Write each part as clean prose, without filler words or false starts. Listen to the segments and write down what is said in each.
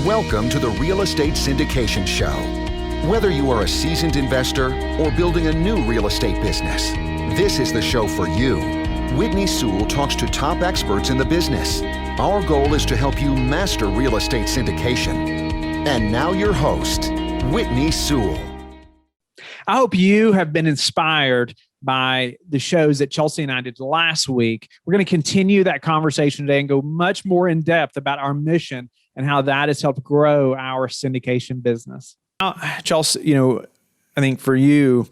Welcome to the Real Estate Syndication Show. Whether you are a seasoned investor or building a new real estate business, this is the show for you. Whitney Sewell talks to top experts in the business. Our goal is to help you master real estate syndication. And now your host, Whitney Sewell. I hope you have been inspired by the shows that Chelsea and I did last week. We're going to continue that conversation today and go much more in depth about our mission and how that has helped grow our syndication business. Chelsea, I think for you,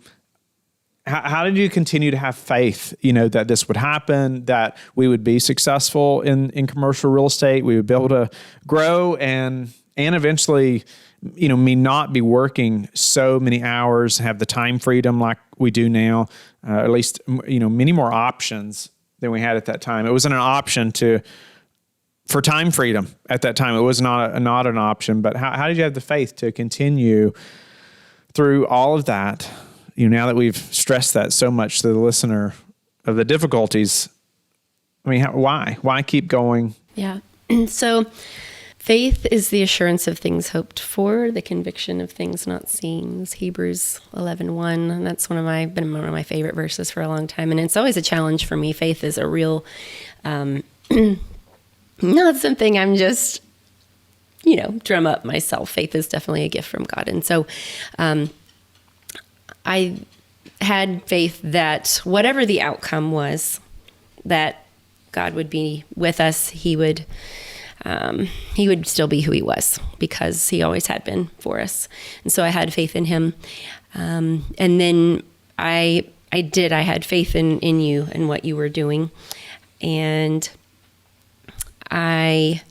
how did you continue to have faith, that this would happen, that we would be successful in commercial real estate, we would be able to grow and eventually, me not be working so many hours, have the time freedom like we do now, at least, many more options than we had at that time. It wasn't an option for time freedom at that time. It was not an option, but how did you have the faith to continue through all of that? Now that we've stressed that so much to the listener of the difficulties, why keep going? Yeah. So faith is the assurance of things hoped for, the conviction of things not seen. It's Hebrews 11:1, and that's been one of my favorite verses for a long time. And it's always a challenge for me. Faith is a real, not something I'm just, drum up myself. Faith is definitely a gift from God. And so I had faith that whatever the outcome was, that God would be with us. He would still be who he was because he always had been for us. And so I had faith in him. And then I had faith in you and what you were doing. And I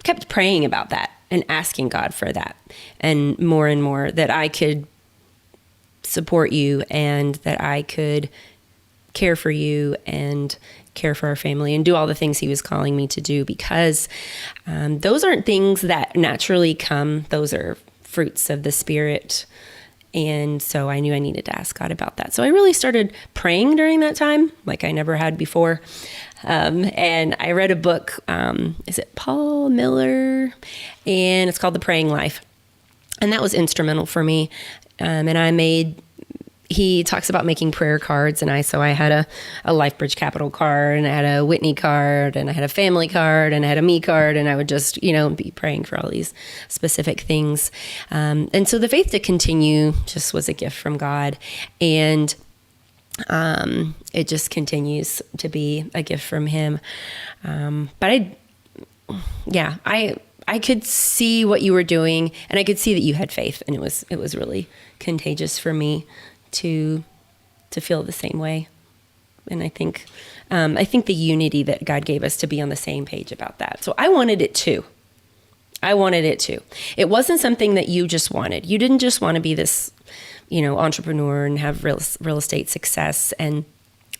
kept praying about that and asking God for that and more that I could support you and that I could care for you and care for our family and do all the things he was calling me to do, because those aren't things that naturally come. Those are fruits of the Spirit. And so I knew I needed to ask God about that. So I really started praying during that time like I never had before. And I read a book, is it Paul Miller? And it's called The Praying Life. And that was instrumental for me. He talks about making prayer cards, and I had a LifeBridge Capital card, and I had a Whitney card, and I had a family card, and I had a me card, and I would just, be praying for all these specific things. And so the faith to continue just was a gift from God, and it just continues to be a gift from him. But I could see what you were doing, and I could see that you had faith, and it was really contagious for me to feel the same way. And I think the unity that God gave us to be on the same page about that. So I wanted it too. It wasn't something that you just wanted. You didn't just want to be this, entrepreneur and have real estate success. And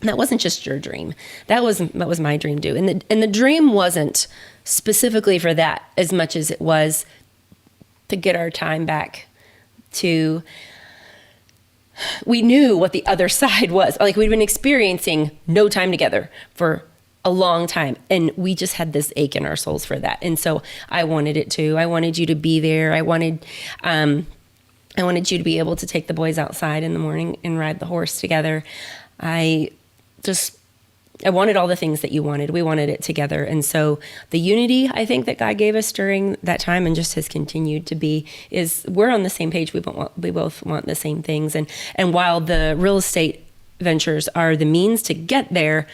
that wasn't just your dream. That was my dream too. And the dream wasn't specifically for that as much as it was to get our time back to. We knew what the other side was. Like, we'd been experiencing no time together for a long time, and we just had this ache in our souls for that. And so I wanted it too. I wanted you to be there. I wanted you to be able to take the boys outside in the morning and ride the horse together. I wanted all the things that you wanted. We wanted it together. And so the unity, I think, that God gave us during that time and just has continued to be is we're on the same page. We both want the same things. And while the real estate ventures are the means to get there,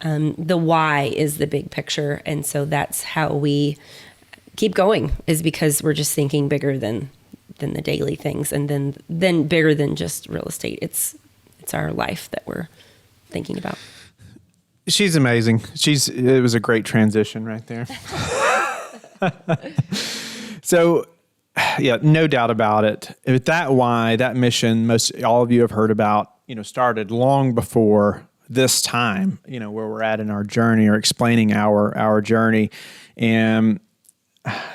the why is the big picture. And so that's how we keep going, is because we're just thinking bigger than the daily things, and then bigger than just real estate. It's our life that we're thinking about. She's amazing. It was a great transition right there. So, yeah, no doubt about it. That mission, all of you have heard about, started long before this time, where we're at in our journey, or explaining our journey. And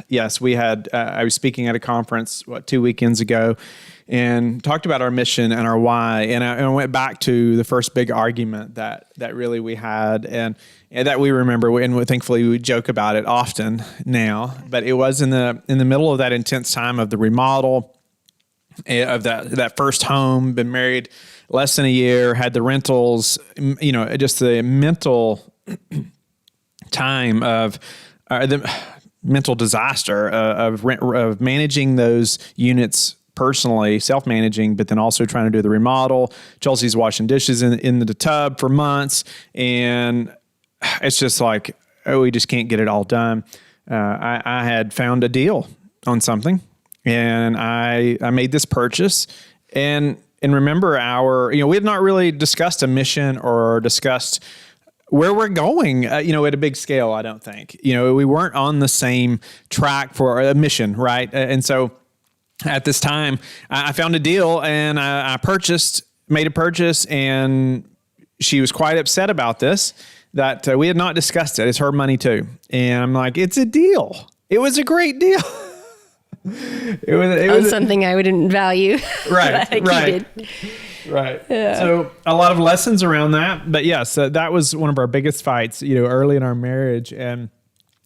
yes, we had, I was speaking at a conference, 2 weekends ago, and talked about our mission and our why. And I went back to the first big argument that really we had and that we remember. And thankfully we joke about it often now, but it was in the middle of that intense time of the remodel of that first home, been married less than a year, had the rentals, just the mental time of the mental disaster of managing those units personally, self-managing, but then also trying to do the remodel. Chelsea's washing dishes in the tub for months. And it's just like, we just can't get it all done. I had found a deal on something and I made this purchase and remember we had not really discussed a mission or discussed where we're going, at a big scale, I don't think. We weren't on the same track for a mission, right? And so at this time, I found a deal and I made a purchase, and she was quite upset about this, that we had not discussed it. It's her money too. And I'm like, it's a deal. It was a great deal. It was something I wouldn't value. Right, right. Yeah. So a lot of lessons around that. But yes, that was one of our biggest fights, early in our marriage, and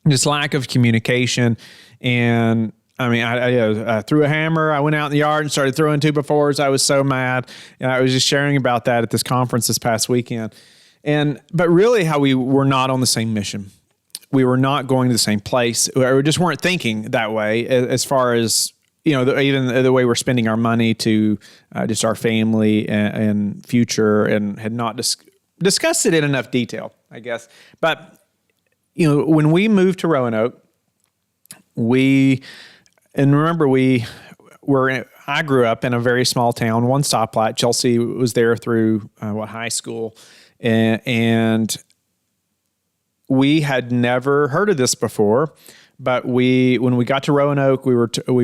just lack of communication. And I mean, I threw a hammer. I went out in the yard and started throwing 2x4s. I was so mad. And I was just sharing about that at this conference this past weekend. But really how we were not on the same mission. We were not going to the same place. We just weren't thinking that way as far as, even the way we're spending our money to just our family and future, and had not discussed it in enough detail, I guess. But, when we moved to Roanoke, I grew up in a very small town, one stoplight. Chelsea was there through high school, and we had never heard of this before. But when we got to Roanoke, we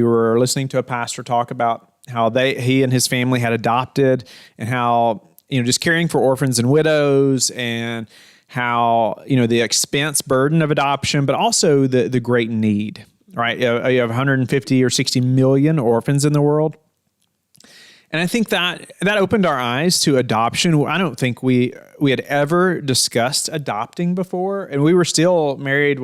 were listening to a pastor talk about how he and his family had adopted, and how just caring for orphans and widows, and how the expense burden of adoption, but also the great need. Right, you have 150 or 60 million orphans in the world. And I think that opened our eyes to adoption. I don't think we had ever discussed adopting before. And we were still married,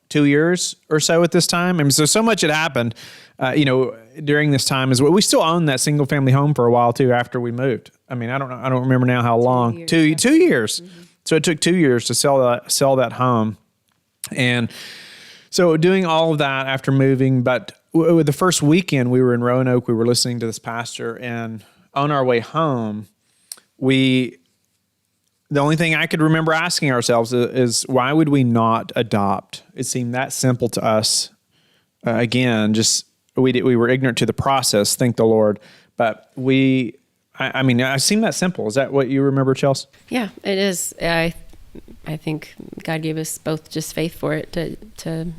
2 years or so at this time? I mean, so much had happened, during this time as well. We still owned that single family home for a while too after we moved. I mean, I don't know. I don't remember now how long. 2 years. Mm-hmm. So it took 2 years to sell that home. And so doing all of that after moving, but with the first weekend we were in Roanoke, we were listening to this pastor, and on our way home, the only thing I could remember asking ourselves is why would we not adopt? It seemed that simple to us. Again, just we were ignorant to the process, thank the Lord. But I mean, it seemed that simple. Is that what you remember, Chelsea? Yeah, it is. I think God gave us both just faith for it to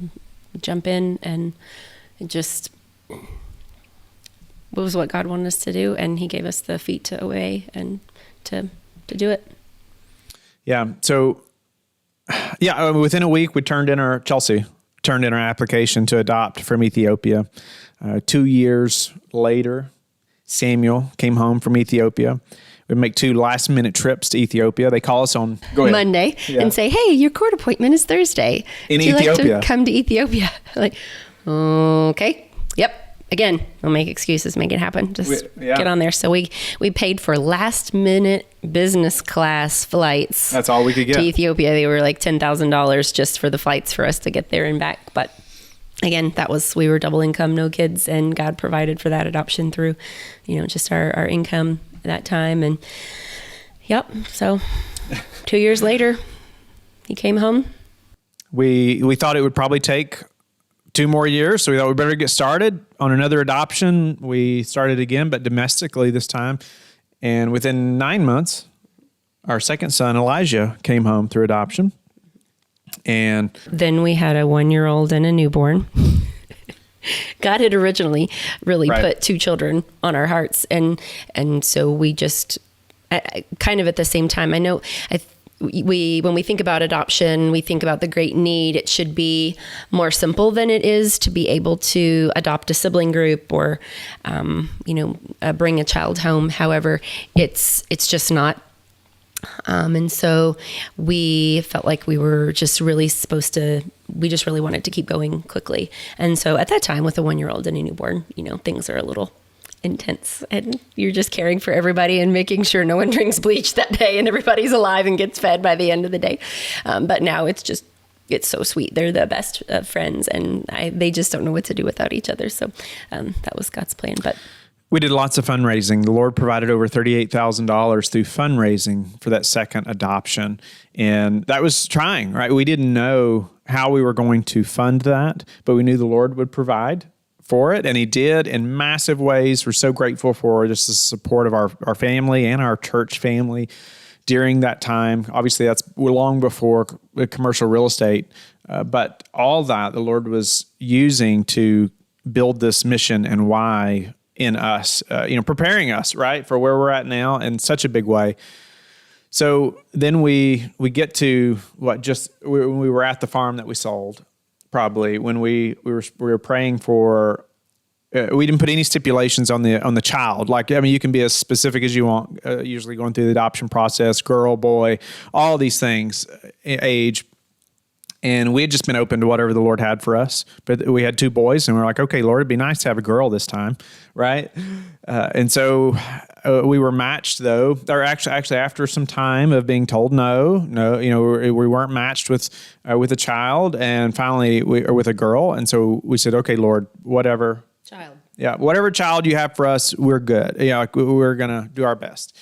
jump in, and just it was what God wanted us to do, and He gave us the feet to obey and to do it. Yeah. So, within a week, Chelsea turned in our application to adopt from Ethiopia. 2 years later, Samuel came home from Ethiopia. We make 2 last-minute trips to Ethiopia. They call us on Monday and say, "Hey, your court appointment is Thursday. Would you Ethiopia. Like to come to Ethiopia?" Like, okay, yep. Again, we'll make excuses, make it happen. Just get on there. So we paid for last-minute business class flights. That's all we could get to Ethiopia. They were like $10,000 just for the flights for us to get there and back. But again, we were double income, no kids, and God provided for that adoption through, just our income that time. And so 2 years later, he came home. We thought it would probably take 2 more years, so we thought we better get started on another adoption. We started again, but domestically this time. And within 9 months, our second son, Elijah, came home through adoption. And then we had a 1-year-old and a newborn. God had originally really put 2 children on our hearts. And so we just kind of at the same time, I know when we think about adoption, we think about the great need. It should be more simple than it is to be able to adopt a sibling group or, bring a child home. However, it's just not. And so we felt like we were just really we just really wanted to keep going quickly. And so at that time, with a 1-year-old and a newborn, things are a little intense, and you're just caring for everybody and making sure no one drinks bleach that day and everybody's alive and gets fed by the end of the day. But now it's so sweet. They're the best friends, and they just don't know what to do without each other. So that was God's plan. But we did lots of fundraising. The Lord provided over $38,000 through fundraising for that second adoption. And that was trying, right? We didn't know how we were going to fund that, but we knew the Lord would provide for it, and He did in massive ways. We're so grateful for just the support of our family and our church family during that time. Obviously, that's long before commercial real estate, but all that the Lord was using to build this mission and why in us, preparing us, right, for where we're at now in such a big way. So then we get to when we were at the farm that we sold. Probably when we were praying for, we didn't put any stipulations on the child. You can be as specific as you want. Usually going through the adoption process, girl, boy, all these things, age, and we had just been open to whatever the Lord had for us. But we had 2 boys, and we were like, okay, Lord, it'd be nice to have a girl this time, right? And so we were matched, though. Or actually, after some time of being told no, we weren't matched with a child, and finally with a girl. And so we said, okay, Lord, whatever child, whatever child you have for us, we're good. We're gonna do our best.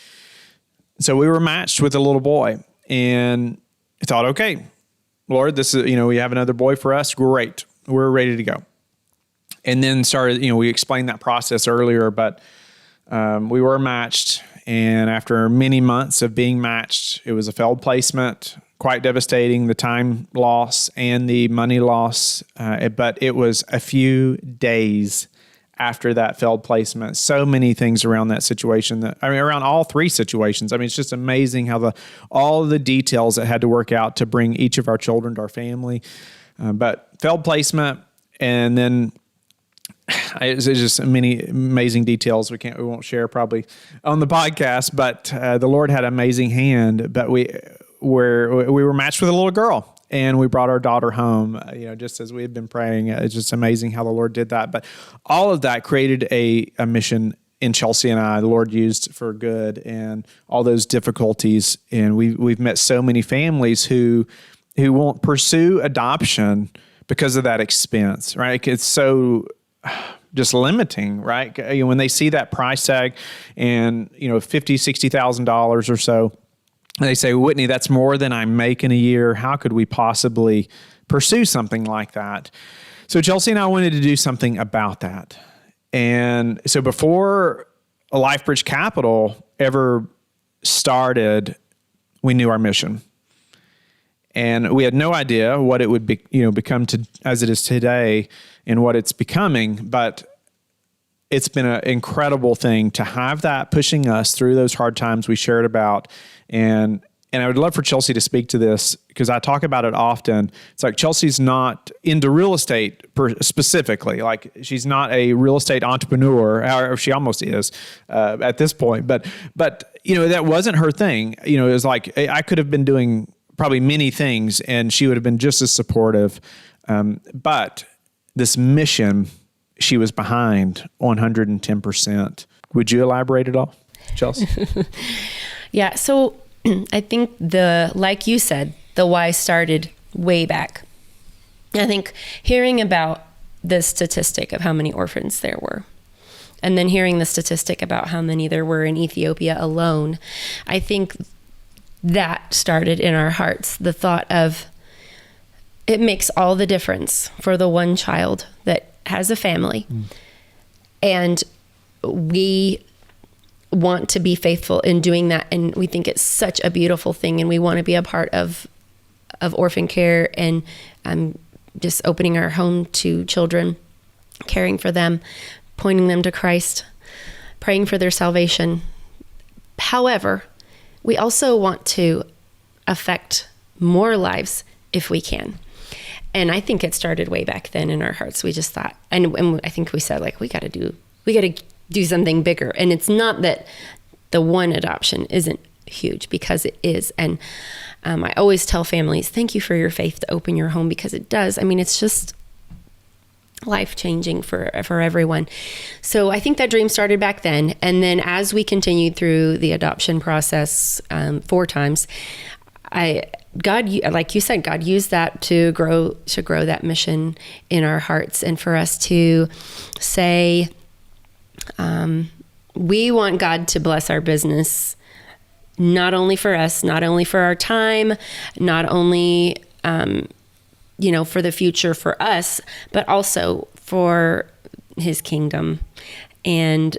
So we were matched with a little boy, and I thought, okay, Lord, this is we have another boy for us. Great, we're ready to go. And then started, we explained that process earlier, but we were matched. And after many months of being matched, it was a failed placement, quite devastating, the time loss and the money loss. But it was a few days after that failed placement. So many things around that situation, around all 3 situations. It's just amazing how all the details that had to work out to bring each of our children to our family. But failed placement, and then it's just many amazing details we won't share probably on the podcast, but the Lord had an amazing hand. But we were matched with a little girl, and we brought our daughter home, just as we had been praying. It's just amazing how the Lord did that. But all of that created a mission in Chelsea and I, the Lord used for good, and all those difficulties. And we've met so many families who won't pursue adoption because of that expense, right? It's so just limiting, right? When they see that price tag and, $50,000, $60,000 or so, they say, Whitney, that's more than I make in a year. How could we possibly pursue something like that? So Chelsea and I wanted to do something about that. And so before LifeBridge Capital ever started, we knew our mission. And we had no idea what it would be, become as it is today and what it's becoming. But it's been an incredible thing to have that pushing us through those hard times we shared about. And I would love for Chelsea to speak to this, because I talk about it often. It's like Chelsea's not into real estate specifically. Like, she's not a real estate entrepreneur, or she almost is at this point. But that wasn't her thing. It was like I could have been doing probably many things, and she would have been just as supportive. But this mission, she was behind 110%. Would you elaborate at all, Chelsea? Yeah. So I think like you said, the why started way back. I think hearing about the statistic of how many orphans there were, and then hearing the statistic about how many there were in Ethiopia alone, I think that started in our hearts the thought of, it makes all the difference for the one child that has a family. And we want to be faithful in doing that. And we think it's such a beautiful thing. And we want to be a part of Orphan Care, and just opening our home to children, caring for them, pointing them to Christ, praying for their salvation. However, we also want to affect more lives if we can. And I think it started way back then in our hearts. We just thought, and I think we said, like, we got to do something bigger. And it's not that the one adoption isn't huge, because it is. And I always tell families, thank you for your faith to open your home, because it does. I mean, it's just life-changing for everyone. So I think that dream started back then. And then as we continued through the adoption process 4 times, God, like you said, God used that to grow that mission in our hearts, and for us to say, we want God to bless our business, not only for us, not only for our time, not only, for the future for us, but also for his kingdom and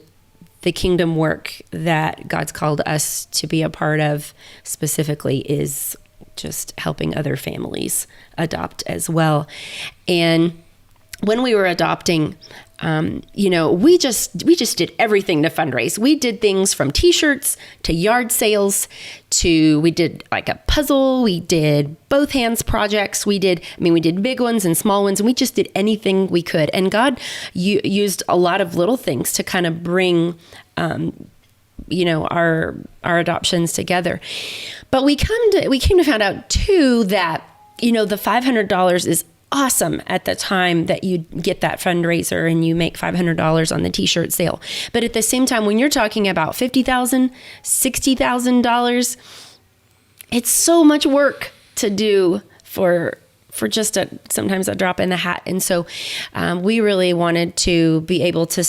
the kingdom work that God's called us to be a part of specifically is just helping other families adopt as well. And when we were adopting, we just did everything to fundraise. We did things from t-shirts to yard sales to, we did like a puzzle. We did both hands projects. We did big ones and small ones, and we just did anything we could. And God used a lot of little things to kind of bring, our adoptions together. But we came to find out too that, the $500 is awesome at the time that you get that fundraiser and you make $500 on the t-shirt sale. But at the same time, when you're talking about $50,000, $60,000, it's so much work to do for just sometimes a drop in the hat. And so we really wanted to be able to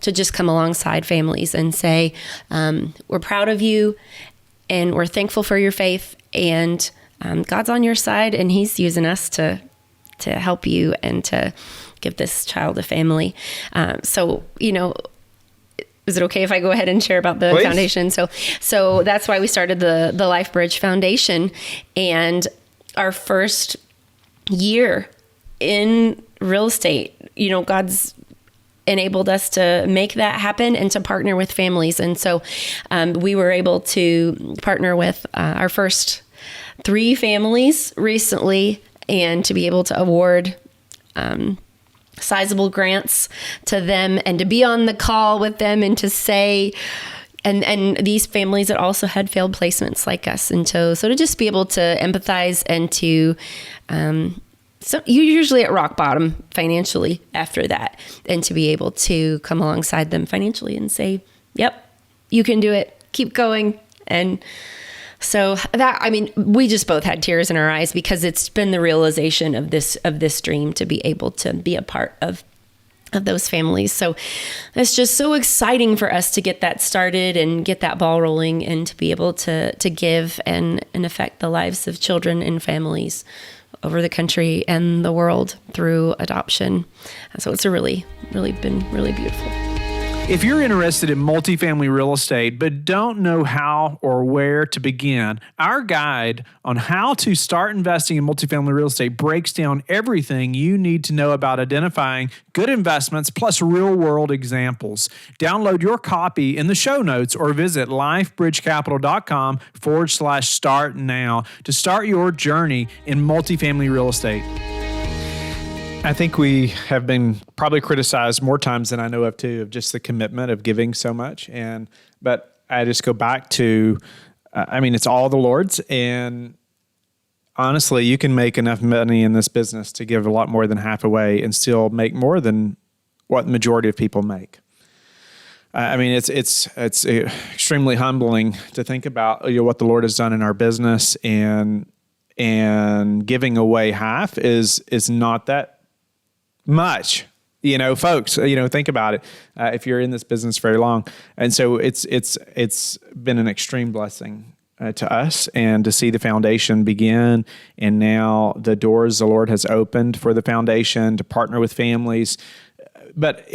just come alongside families and say, we're proud of you and we're thankful for your faith, and God's on your side, and he's using us to help you and to give this child a family. So, is it okay if I go ahead and share about the Please. Foundation? So that's why we started the Life Bridge Foundation. And our first year in real estate, God's enabled us to make that happen and to partner with families. And so we were able to partner with our first 3 families recently, and to be able to award sizable grants to them, and to be on the call with them, and to say, and these families that also had failed placements like us. And so to just be able to empathize and to, so you're usually at rock bottom financially after that, and to be able to come alongside them financially and say, yep, you can do it, keep going. And so we just both had tears in our eyes, because it's been the realization of this dream to be able to be a part of those families. So it's just so exciting for us to get that started and get that ball rolling, and to be able to give and affect the lives of children and families over the country and the world through adoption. So it's really been really beautiful. If you're interested in multifamily real estate but don't know how or where to begin, our guide on how to start investing in multifamily real estate breaks down everything you need to know about identifying good investments plus real-world examples. Download your copy in the show notes or visit lifebridgecapital.com/start now to start your journey in multifamily real estate. I think we have been probably criticized more times than I know of too, of just the commitment of giving so much. But I just go back to, it's all the Lord's. And honestly, you can make enough money in this business to give a lot more than half away and still make more than what the majority of people make. It's extremely humbling to think about what the Lord has done in our business, and giving away half is not that much, folks, think about it. If you're in this business very long. And so it's been an extreme blessing to us, and to see the foundation begin. And now the doors the Lord has opened for the foundation to partner with families. But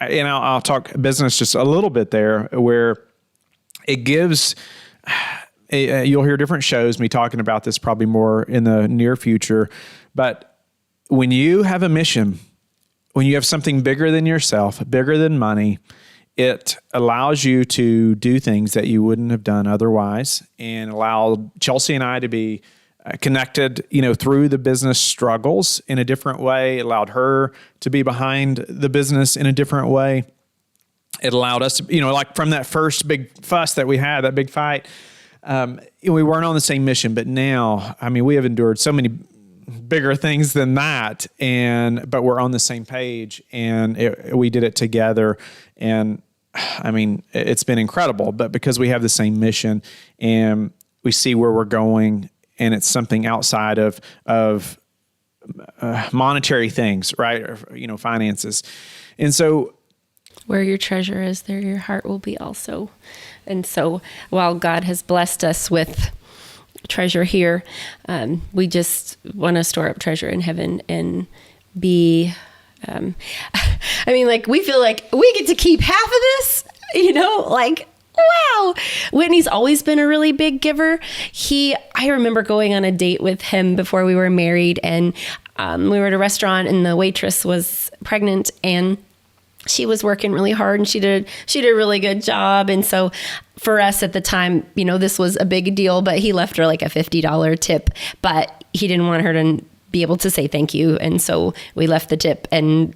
I'll talk business just a little bit there, where it gives, you'll hear different shows, me talking about this probably more in the near future. But when you have a mission, when you have something bigger than yourself, bigger than money, it allows you to do things that you wouldn't have done otherwise, and allowed Chelsea and I to be connected, through the business struggles in a different way. It allowed her to be behind the business in a different way. It allowed us to, like from that first big fuss that we had, that big fight, we weren't on the same mission, but now, we have endured so many bigger things than that, but we're on the same page, and we did it together. And it's been incredible, but because we have the same mission and we see where we're going, and it's something outside of monetary things, right? Or, finances. And so where your treasure is, there your heart will be also. And so while God has blessed us with treasure here, we just want to store up treasure in heaven and be, we feel like we get to keep half of this, wow. Whitney's always been a really big giver. I remember going on a date with him before we were married, and we were at a restaurant, and the waitress was pregnant, and she was working really hard, and she did a really good job. And so for us at the time, this was a big deal, but he left her like a $50 tip, but he didn't want her to be able to say thank you. And so we left the tip, and,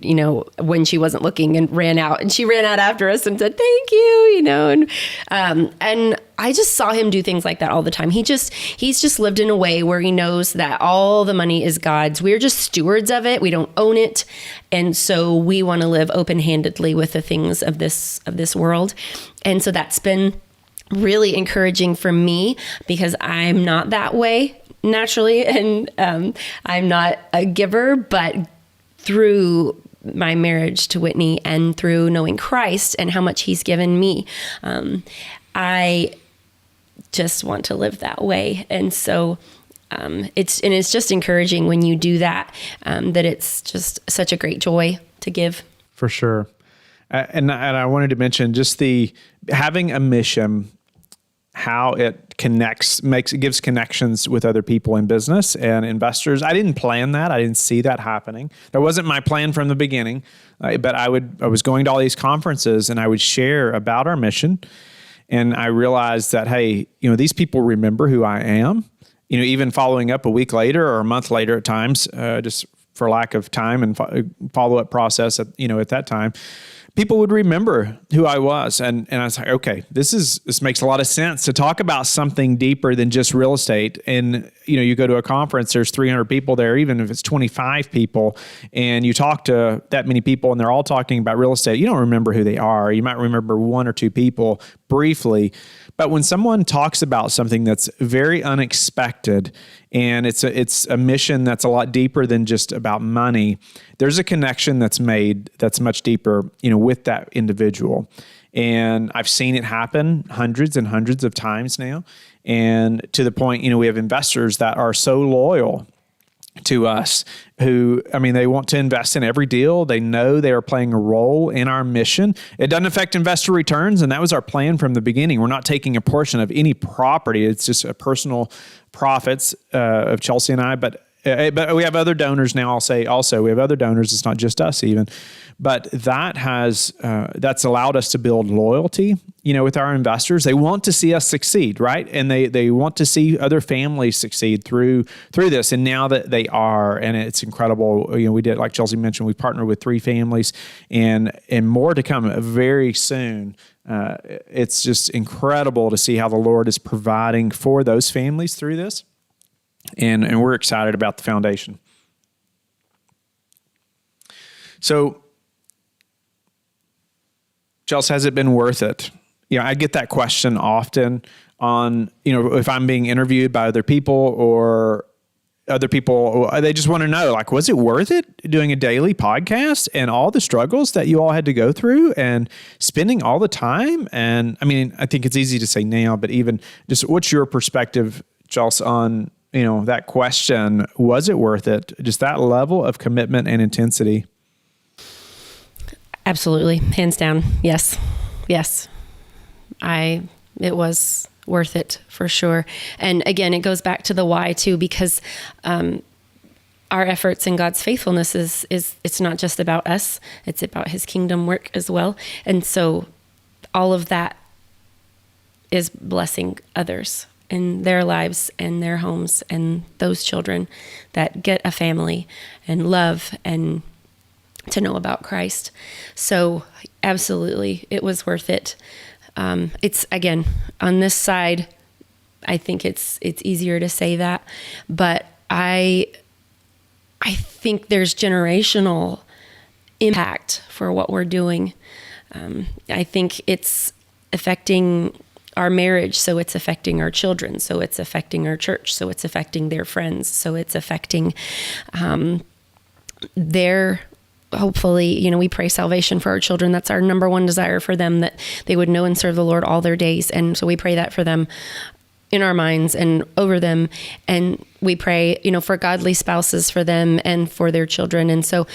when she wasn't looking, and ran out, and she ran out after us and said, thank you, and I just saw him do things like that all the time. He's just lived in a way where he knows that all the money is God's. We're just stewards of it. We don't own it. And so we want to live open-handedly with the things of this world. And so that's been really encouraging for me, because I'm not that way naturally, and I'm not a giver, but through my marriage to Whitney and through knowing Christ and how much he's given me, I just want to live that way. And so it's just encouraging when you do that, that it's just such a great joy to give. For sure. And I wanted to mention just having a mission, how it gives connections with other people in business and investors. I didn't plan that. I didn't see that happening. That wasn't my plan from the beginning. But I was going to all these conferences, and I would share about our mission. And I realized that, hey, these people remember who I am. Even following up a week later or a month later at times, just for lack of time and follow-up process at that time, people would remember who I was. And I was like, okay, this makes a lot of sense to talk about something deeper than just real estate. And, you go to a conference, there's 300 people there, even if it's 25 people, and you talk to that many people and they're all talking about real estate. You don't remember who they are. You might remember one or two people briefly. But when someone talks about something that's very unexpected, and it's a mission that's a lot deeper than just about money, there's a connection that's made that's much deeper, with that individual. And I've seen it happen hundreds and hundreds of times now. And to the point, we have investors that are so loyal to us who, they want to invest in every deal. They know they are playing a role in our mission. It doesn't affect investor returns, and that was our plan from the beginning. We're not taking a portion of any property. It's just a personal profits of Chelsea and I, but we have other donors now. I'll say also we have other donors. It's not just us even, but that's allowed us to build loyalty, with our investors. They want to see us succeed, right? And they want to see other families succeed through this. And now that they are, and it's incredible. We did, like Chelsea mentioned, we partnered with 3 families, and more to come very soon. It's just incredible to see how the Lord is providing for those families through this. And we're excited about the foundation. So, Chelsea, has it been worth it? I get that question often on, if I'm being interviewed by other people, or other people, they just want to know, like, was it worth it doing a daily podcast and all the struggles that you all had to go through and spending all the time? And I think it's easy to say now, but even just what's your perspective, Chelsea, on that question, was it worth it? Just that level of commitment and intensity. Absolutely. Hands down. Yes. It was worth it for sure. And again, it goes back to the why too, because, our efforts and God's faithfulness is it's not just about us. It's about his kingdom work as well. And so all of that is blessing others in their lives and their homes, and those children that get a family and love and to know about Christ. So absolutely, it was worth it. It's, again, on this side, I think it's easier to say that, but I think there's generational impact for what we're doing. I think it's affecting our marriage, so it's affecting our children, so it's affecting our church, so it's affecting their friends, so it's affecting their, hopefully, we pray salvation for our children. That's our number one desire for them, that they would know and serve the Lord all their days. And so we pray that for them in our minds and over them. And we pray, for godly spouses for them and for their children. And so,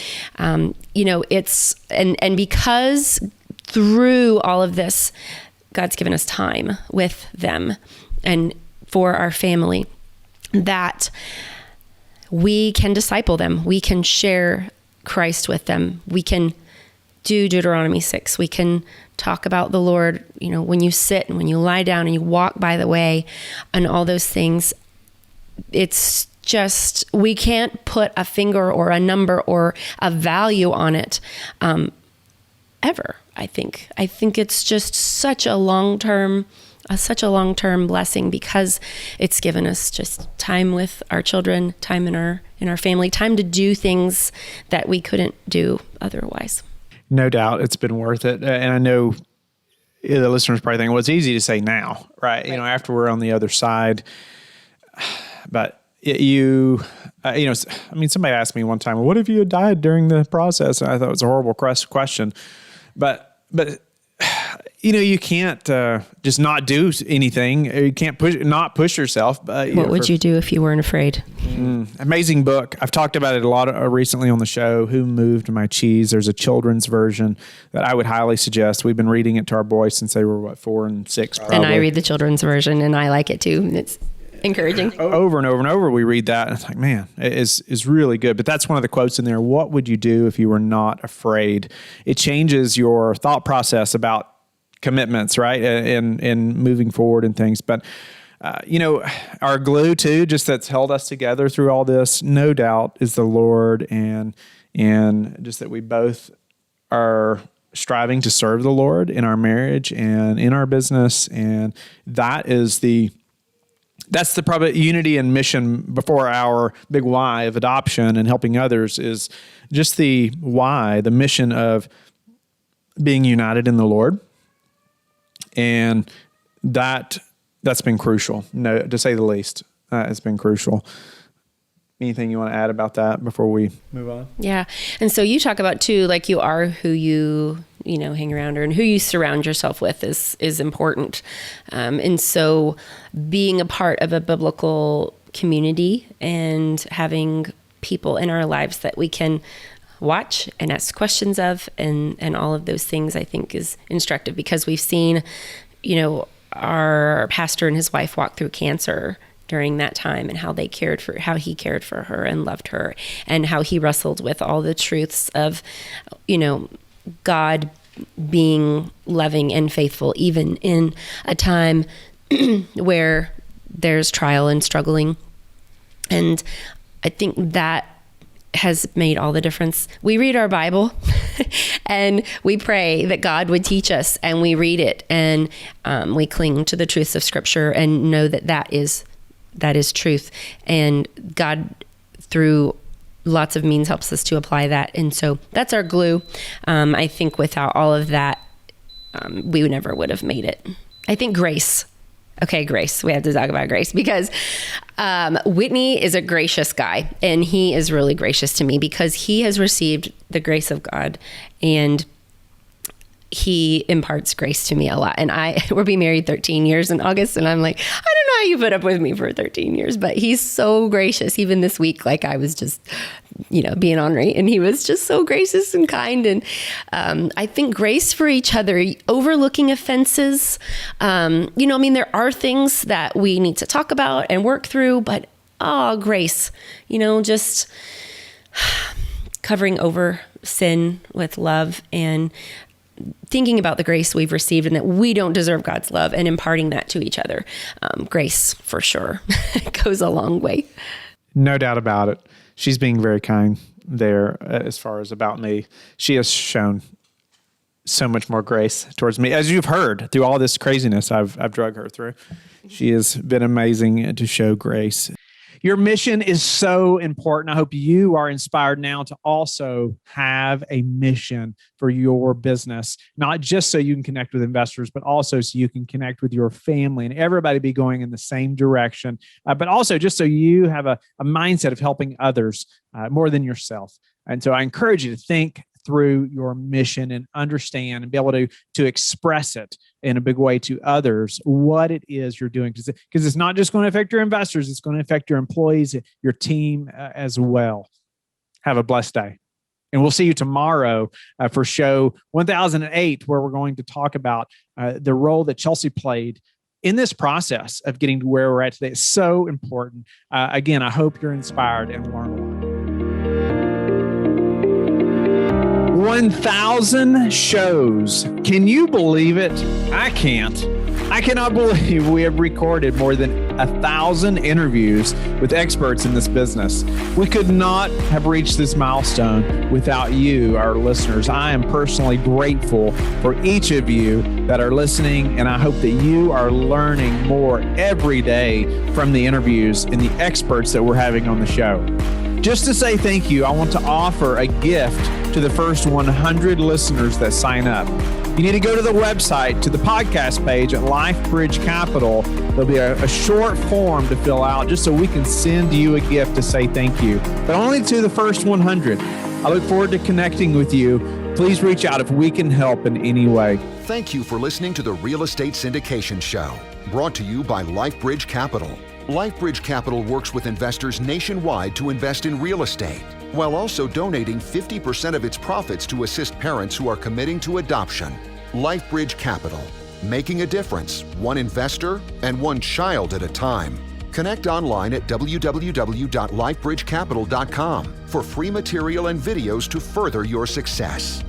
it's, and because through all of this, God's given us time with them and for our family, that we can disciple them. We can share Christ with them. We can do Deuteronomy 6. We can talk about the Lord, when you sit and when you lie down and you walk by the way and all those things. It's just, we can't put a finger or a number or a value on it ever, I think. I think it's just such a long-term blessing, because it's given us just time with our children, time in our family, time to do things that we couldn't do otherwise. No doubt it's been worth it. And I know the listeners probably think, well, it's easy to say now, right? After we're on the other side. But somebody asked me one time, well, what if you had died during the process? And I thought it was a horrible question. But you can't just not do anything. You can't push yourself. What would you do if you weren't afraid? Amazing book. I've talked about it a lot recently on the show. Who Moved My Cheese? There's a children's version that I would highly suggest. We've been reading it to our boys since they were 4 and 6. Probably. And I read the children's version, and I like it too. It's encouraging. Over and over and over, we read that, and it's like, man, it is really good. But that's one of the quotes in there. What would you do if you were not afraid? It changes your thought process about commitments, right? And moving forward and things. But, our glue too, just that's held us together through all this, no doubt, is the Lord, and just that we both are striving to serve the Lord in our marriage and in our business. And that's the probably unity and mission before our big why of adoption and helping others, is just the why, the mission of being united in the Lord. And that's been crucial, to say the least. It's been crucial. Anything you want to add about that before we move on? Yeah. And so you talk about too, like, you are who you hang around, or and who you surround yourself with is important. And so being a part of a biblical community and having people in our lives that we can watch and ask questions of and all of those things, I think is instructive, because we've seen, our pastor and his wife walk through cancer during that time, and how he cared for her and loved her, and how he wrestled with all the truths of, God being loving and faithful, even in a time where there's trial and struggling. And I think that has made all the difference. We read our Bible and we pray that God would teach us, and we read it, and we cling to the truths of Scripture and know that is truth. And God, through lots of means, helps us to apply that. And so that's our glue. I think without all of that, we never would have made it. I think grace. Okay, grace. We have to talk about grace, because Whitney is a gracious guy, and he is really gracious to me because he has received the grace of God, and he imparts grace to me a lot. And we're being married 13 years in August, and I'm like, I don't know how you put up with me for 13 years, but he's so gracious. Even this week, like, I was just, being ornery, and he was just so gracious and kind. And I think grace for each other, overlooking offenses. There are things that we need to talk about and work through, but grace, just covering over sin with love, and thinking about the grace we've received and that we don't deserve God's love and imparting that to each other. Grace, for sure, goes a long way. No doubt about it. She's being very kind there as far as about me. She has shown so much more grace towards me. As you've heard through all this craziness I've drug her through, she has been amazing to show grace. Your mission is so important. I hope you are inspired now to also have a mission for your business, not just so you can connect with investors, but also so you can connect with your family and everybody be going in the same direction, but also just so you have a mindset of helping others more than yourself. And so I encourage you to think through your mission and understand and be able to express it in a big way to others, what it is you're doing. Because it's not just going to affect your investors, it's going to affect your employees, your team as well. Have a blessed day. And we'll see you tomorrow for show 1008, where we're going to talk about the role that Chelsea played in this process of getting to where we're at today. It's so important. Again, I hope you're inspired and learn a lot. 1,000 shows. Can you believe it? I can't. I cannot believe we have recorded more than 1,000 interviews with experts in this business. We could not have reached this milestone without you, our listeners. I am personally grateful for each of you that are listening, and I hope that you are learning more every day from the interviews and the experts that we're having on the show. Just to say thank you, I want to offer a gift to the first 100 listeners that sign up. You need to go to the website, to the podcast page at LifeBridge Capital. There'll be a short form to fill out just so we can send you a gift to say thank you, but only to the first 100. I look forward to connecting with you. Please reach out if we can help in any way. Thank you for listening to the Real Estate Syndication Show, brought to you by LifeBridge Capital. LifeBridge Capital works with investors nationwide to invest in real estate, while also donating 50% of its profits to assist parents who are committing to adoption. LifeBridge Capital, making a difference, one investor and one child at a time. Connect online at www.lifebridgecapital.com for free material and videos to further your success.